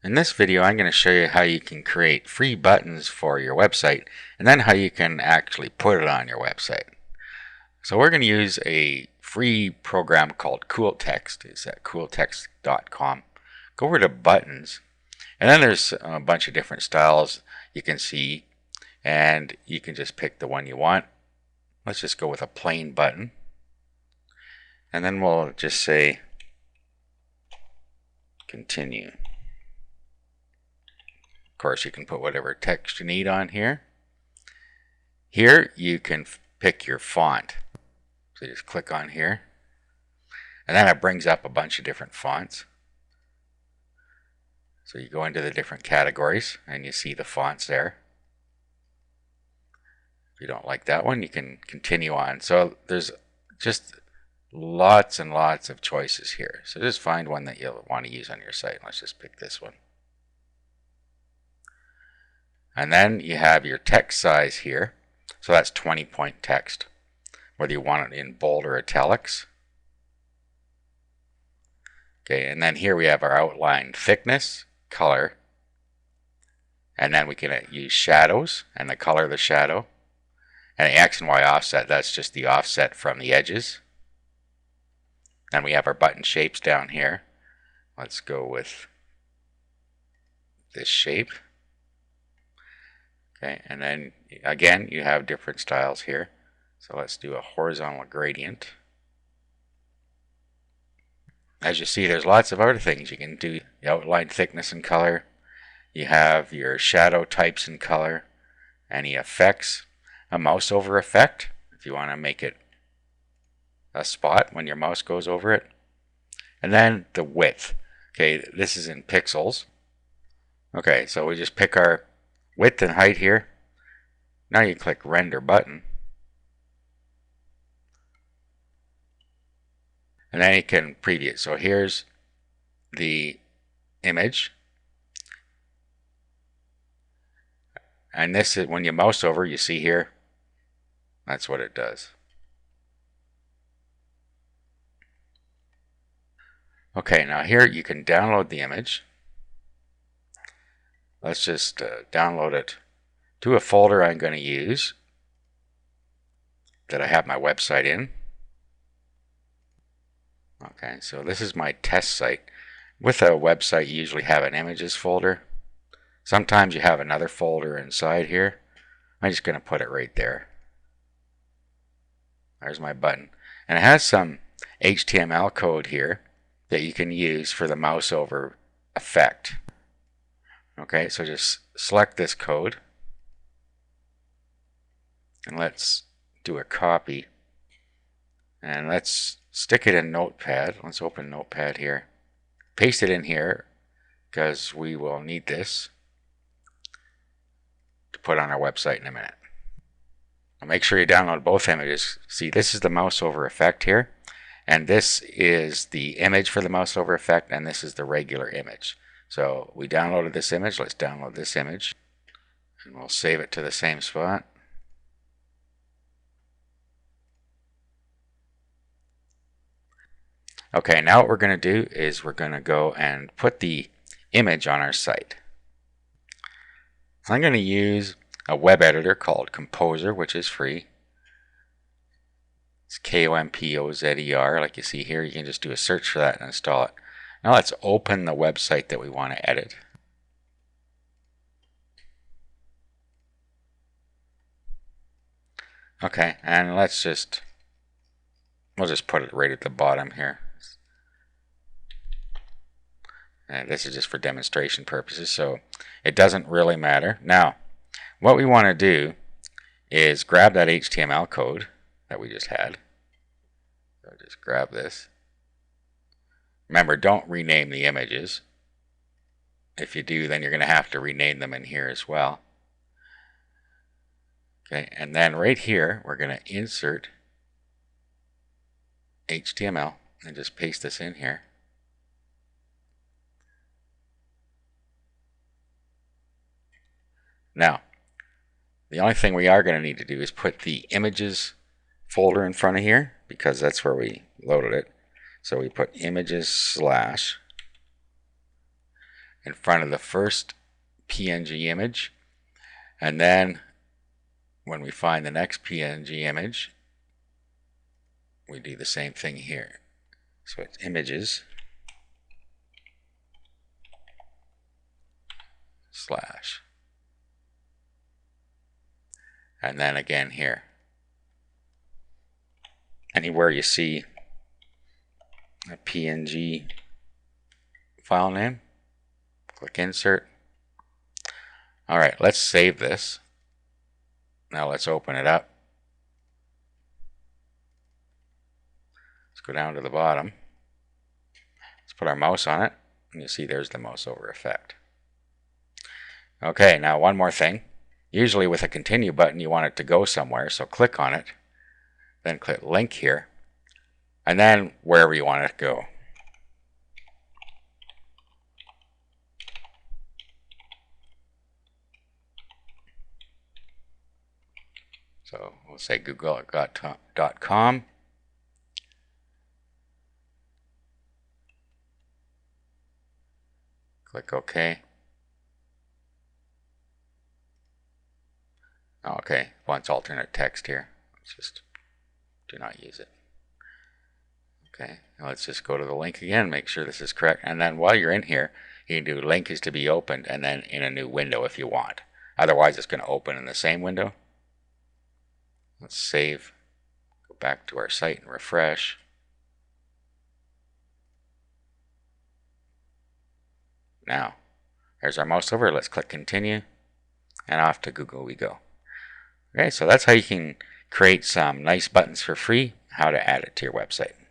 In this video, I'm going to show you how you can create free buttons for your website and then how you can actually put it on your website. So we're going to use a free program called CoolText. It's at cooltext.com. Go over to buttons, and then there's a bunch of different styles you can see, and you can just pick the one you want. Let's just go with a plain button, and then we'll just say continue. Of course, you can put whatever text you need on here. Here you can pick your font. So just click on here, and then it brings up a bunch of different fonts. So you go into the different categories and you see the fonts there. If you don't like that one, you can continue on. So there's just lots and lots of choices here. So just find one that you'll want to use on your site. Let's just pick this one. And then you have your text size here. So that's 20-point text, whether you want it in bold or italics. Okay, and then here we have our outline thickness, color, and then we can use shadows and the color of the shadow. And the X and Y offset, that's just the offset from the edges. Then we have our button shapes down here. Let's go with this shape. Okay, and then again you have different styles here. So let's do a horizontal gradient. As you see, there's lots of other things you can do. The outline thickness and color. You have your shadow types and color. Any effects. A mouse over effect, if you want to make it a spot when your mouse goes over it. And then the width. Okay, this is in pixels. Okay, so we just pick our width and height here. Now you click render button. And then you can preview it. So here's the image. And this is when you mouse over, you see here, that's what it does. Okay, now here you can download the image. Let's just download it to a folder I'm going to use that I have my website in. Okay, so this is my test site. With a website, you usually have an images folder. Sometimes you have another folder inside here. I'm just going to put it right there. There's my button. And it has some HTML code here that you can use for the mouse over effect. Okay, so just select this code. And let's do a copy. And let's stick it in Notepad. Let's open Notepad here. Paste it in here because we will need this to put on our website in a minute. Now make sure you download both images. See, this is the mouse over effect here, and this is the image for the mouse over effect, and this is the regular image. So we downloaded this image. Let's download this image, and we'll save it to the same spot. Okay, now what we're going to do is we're going to go and put the image on our site. I'm going to use a web editor called Composer, which is free. It's Kompozer, like you see here. You can just do a search for that and install it. Now let's open the website that we want to edit. Okay, and we'll just put it right at the bottom here. And this is just for demonstration purposes, so it doesn't really matter. Now, what we want to do is grab that HTML code that we just had. So just grab this. Remember, don't rename the images. If you do, then you're going to have to rename them in here as well. Okay, and then right here, we're going to insert HTML and just paste this in here. Now, the only thing we are going to need to do is put the images folder in front of here because that's where we loaded it. So we put images / in front of the first PNG image, and then when we find the next PNG image, we do the same thing here. So it's images slash, and then again here. Anywhere you see a PNG file name, click insert. Alright, let's save this. Now let's open it up. Let's go down to the bottom. Let's put our mouse on it, and you see there's the mouse over effect. Okay, now one more thing. Usually with a continue button you want it to go somewhere, so click on it, then click link here, and then wherever you want it to go. So we'll say google.com. Click OK. Okay, wants alternate text here. Let's just do not use it. Okay, now let's just go to the link again, make sure this is correct. And then while you're in here, you can do link is to be opened and then in a new window if you want. Otherwise, it's going to open in the same window. Let's save, go back to our site and refresh. Now, there's our mouse over. Let's click continue, and off to Google we go. Okay, so that's how you can create some nice buttons for free, how to add it to your website.